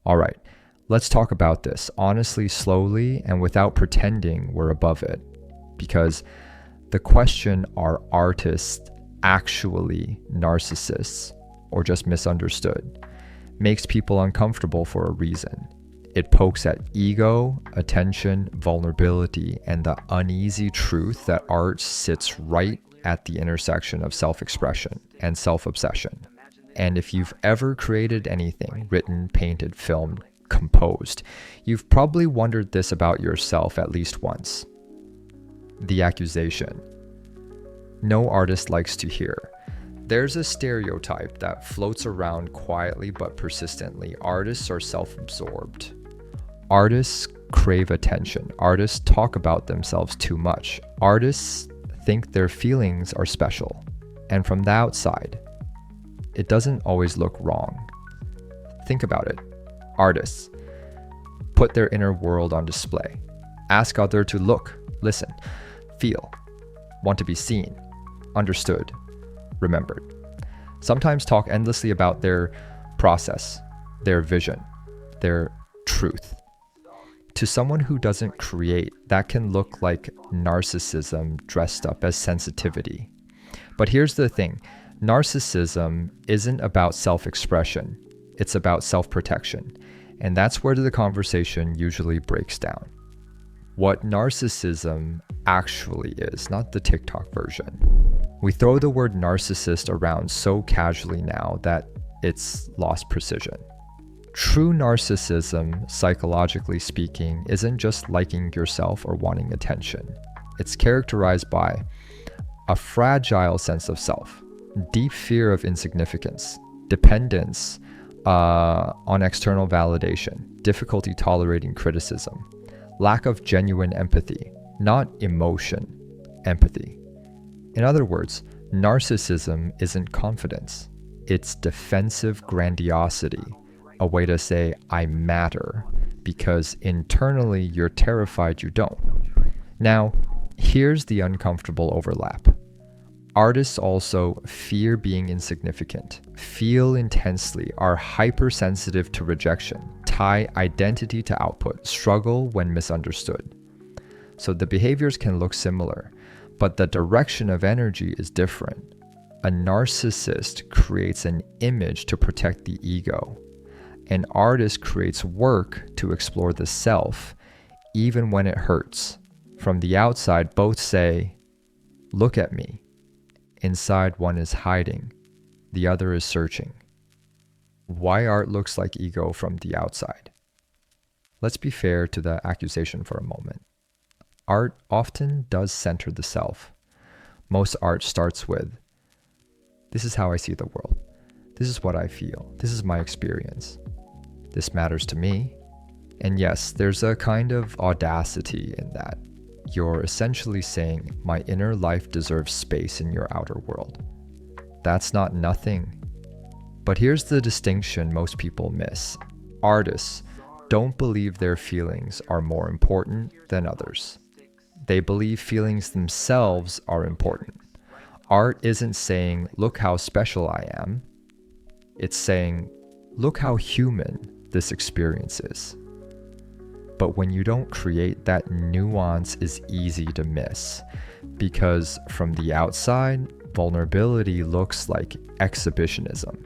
All right, let's talk about this honestly, slowly, and without pretending we're above it. Because the question, are artists actually narcissists or just misunderstood, makes people uncomfortable for a reason. It pokes at ego, attention, vulnerability, and the uneasy truth that art sits right at the intersection of self-expression and self-obsession. And if you've ever created anything, written, painted, filmed, composed, you've probably wondered this about yourself at least once. The accusation. No artist likes to hear. There's a stereotype that floats around quietly but persistently. Artists are self-absorbed. Artists crave attention. Artists talk about themselves too much. Artists think their feelings are special. And from the outside, it doesn't always look wrong. Think about it. Artists put their inner world on display. Ask others to look, listen, feel, want to be seen, understood, remembered. Sometimes talk endlessly about their process, their vision, their truth. To someone who doesn't create, that can look like narcissism dressed up as sensitivity. But here's the thing, narcissism isn't about self-expression, it's about self-protection. And that's where the conversation usually breaks down. What narcissism actually is, not the TikTok version. We throw the word narcissist around so casually now that it's lost precision. True narcissism, psychologically speaking, isn't just liking yourself or wanting attention. It's characterized by a fragile sense of self, deep fear of insignificance, dependence on external validation, difficulty tolerating criticism, lack of genuine empathy, not emotion, empathy. In other words, narcissism isn't confidence, it's defensive grandiosity, a way to say, I matter, because internally you're terrified you don't. Now, here's the uncomfortable overlap. Artists also fear being insignificant, feel intensely, are hypersensitive to rejection, tie identity to output, struggle when misunderstood. So the behaviors can look similar, but the direction of energy is different. A narcissist creates an image to protect the ego. An artist creates work to explore the self, even when it hurts. From the outside, both say, look at me. Inside, one is hiding, the other is searching. Why art looks like ego from the outside? Let's be fair to the accusation for a moment. Art often does center the self. Most art starts with, this is how I see the world. This is what I feel. This is my experience. This matters to me. And yes, there's a kind of audacity in that. You're essentially saying, my inner life deserves space in your outer world. That's not nothing. But here's the distinction most people miss. Artists don't believe their feelings are more important than others. They believe feelings themselves are important. Art isn't saying, look how special I am. It's saying, look how human this experience is. But when you don't create, that nuance is easy to miss, because from the outside, vulnerability looks like exhibitionism,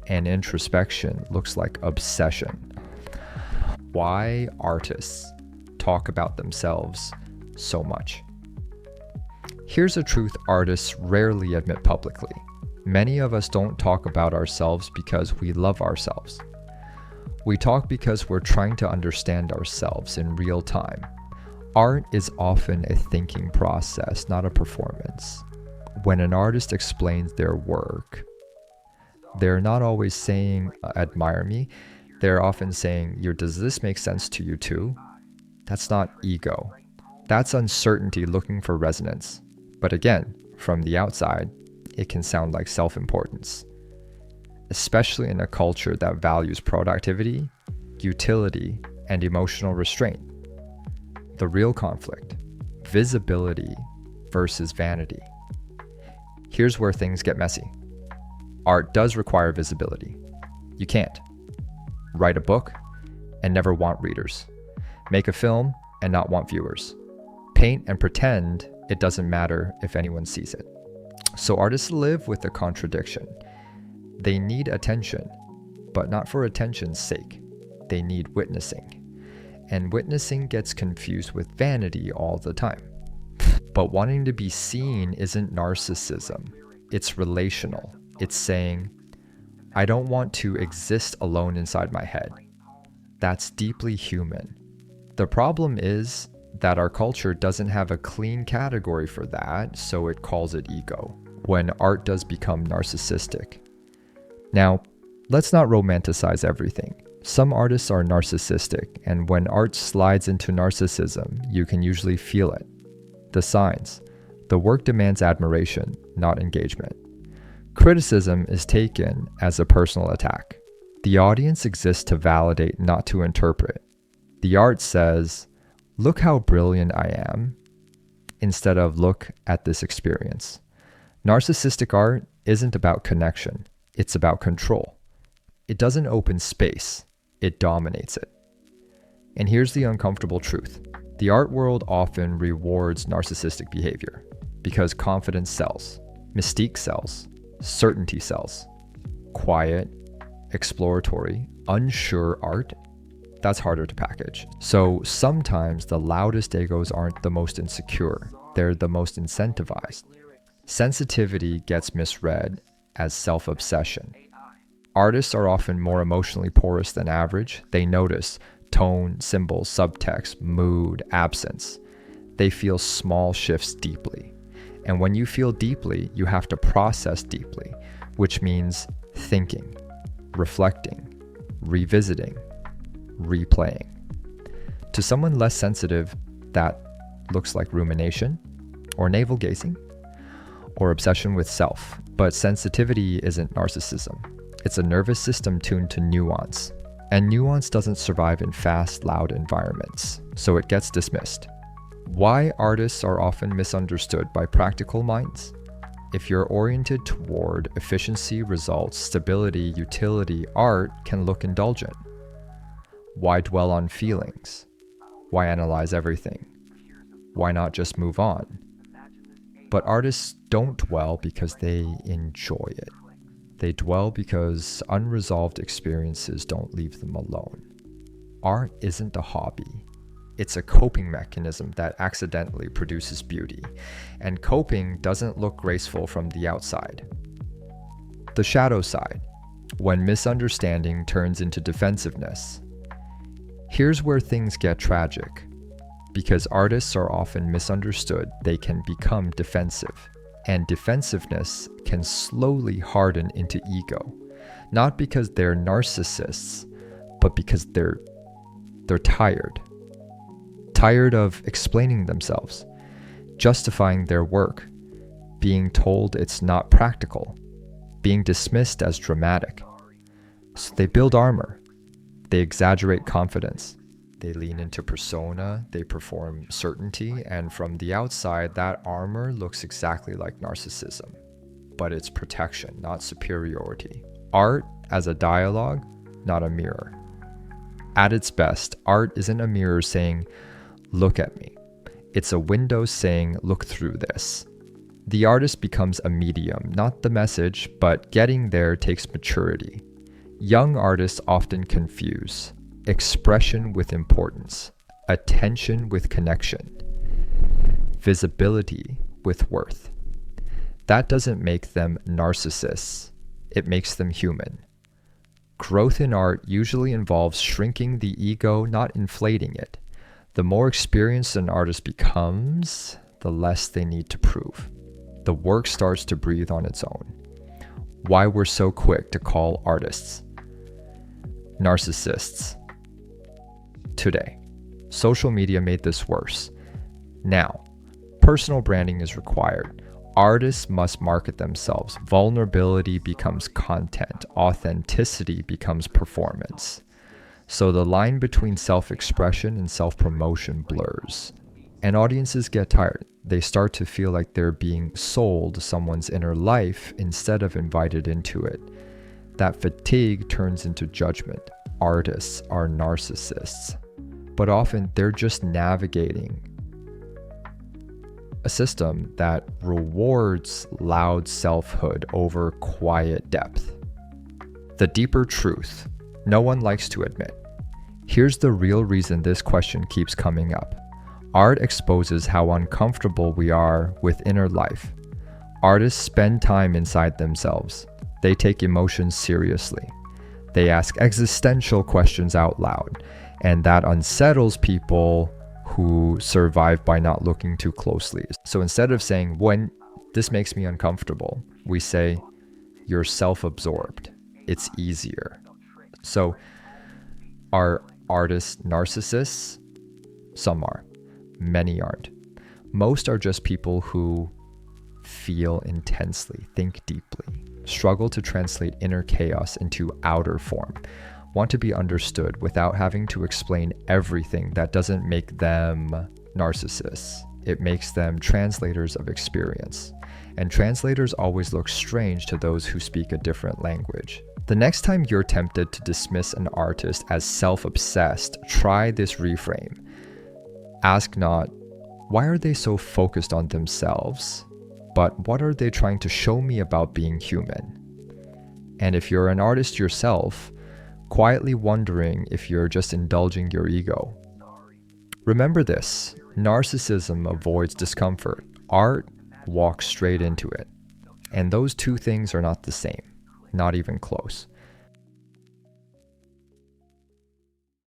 and introspection looks like obsession. Why artists talk about themselves so much? Here's a truth artists rarely admit publicly. Many of us don't talk about ourselves because we love ourselves. We talk because we're trying to understand ourselves in real time. Art is often a thinking process, not a performance. When an artist explains their work, they're not always saying, admire me. They're often saying, does this make sense to you too? That's not ego. That's uncertainty looking for resonance. But again, from the outside, it can sound like self-importance, especially in a culture that values productivity, utility, and emotional restraint. The real conflict, visibility versus vanity. Here's where things get messy. Art does require visibility. You can't write a book, and never want readers. Make a film and not want viewers. Paint and pretend it doesn't matter if anyone sees it. So artists live with a contradiction. They need attention, but not for attention's sake. They need witnessing. And witnessing gets confused with vanity all the time. But wanting to be seen isn't narcissism. It's relational. It's saying, I don't want to exist alone inside my head. That's deeply human. The problem is that our culture doesn't have a clean category for that, so it calls it ego, when art does become narcissistic. Now, let's not romanticize everything. Some artists are narcissistic, and when art slides into narcissism, you can usually feel it. The signs. The work demands admiration, not engagement. Criticism is taken as a personal attack. The audience exists to validate, not to interpret. The art says, look how brilliant I am, instead of look at this experience. Narcissistic art isn't about connection, it's about control. It doesn't open space, it dominates it. And here's the uncomfortable truth. The art world often rewards narcissistic behavior because confidence sells, mystique sells, certainty sells. Quiet, exploratory, unsure art, that's harder to package. So sometimes the loudest egos aren't the most insecure, they're the most incentivized. Sensitivity gets misread as self-obsession. Artists are often more emotionally porous than average. They notice tone, symbols, subtext, mood, absence. They feel small shifts deeply. And when you feel deeply, you have to process deeply, which means thinking, reflecting, revisiting, replaying. To someone less sensitive, that looks like rumination, or navel gazing, or obsession with self. But sensitivity isn't narcissism. It's a nervous system tuned to nuance. And nuance doesn't survive in fast, loud environments, so it gets dismissed. Why artists are often misunderstood by practical minds? If you're oriented toward efficiency, results, stability, utility, art can look indulgent. Why dwell on feelings? Why analyze everything? Why not just move on? But artists don't dwell because they enjoy it. They dwell because unresolved experiences don't leave them alone. Art isn't a hobby. It's a coping mechanism that accidentally produces beauty. And coping doesn't look graceful from the outside. The shadow side, when misunderstanding turns into defensiveness. Here's where things get tragic. Because artists are often misunderstood, they can become defensive. And defensiveness can slowly harden into ego. Not because they're narcissists, but because they're tired. Tired of explaining themselves, justifying their work, being told it's not practical, being dismissed as dramatic. So they build armor. They exaggerate confidence. They lean into persona, they perform certainty, and from the outside, that armor looks exactly like narcissism. But it's protection, not superiority. Art as a dialogue, not a mirror. At its best, art isn't a mirror saying, look at me. It's a window saying, look through this. The artist becomes a medium, not the message, but getting there takes maturity. Young artists often confuse expression with importance, attention with connection, visibility with worth. That doesn't make them narcissists, it makes them human. Growth in art usually involves shrinking the ego, not inflating it. The more experienced an artist becomes, the less they need to prove. The work starts to breathe on its own. Why we're so quick to call artists narcissists. Today, social media made this worse. Now, personal branding is required. Artists must market themselves. Vulnerability becomes content. Authenticity becomes performance. So the line between self-expression and self-promotion blurs. And audiences get tired. They start to feel like they're being sold someone's inner life instead of invited into it. that fatigue turns into judgment. Artists are narcissists, but often they're just navigating a system that rewards loud selfhood over quiet depth. The deeper truth no one likes to admit. Here's the real reason this question keeps coming up. Art exposes how uncomfortable we are with inner life. Artists spend time inside themselves. They take emotions seriously. They ask existential questions out loud, and that unsettles people who survive by not looking too closely. So instead of saying, when this makes me uncomfortable, we say, you're self-absorbed. It's easier. So are artists narcissists? Some are. Many aren't. Most are just people who feel intensely, think deeply, struggle to translate inner chaos into outer form, want to be understood without having to explain everything. That doesn't make them narcissists. It makes them translators of experience. And translators always look strange to those who speak a different language. The next time you're tempted to dismiss an artist as self-obsessed, try this reframe. Ask not, why are they so focused on themselves? But what are they trying to show me about being human? And if you're an artist yourself, quietly wondering if you're just indulging your ego. Remember this, narcissism avoids discomfort. Art walks straight into it. And those two things are not the same, not even close.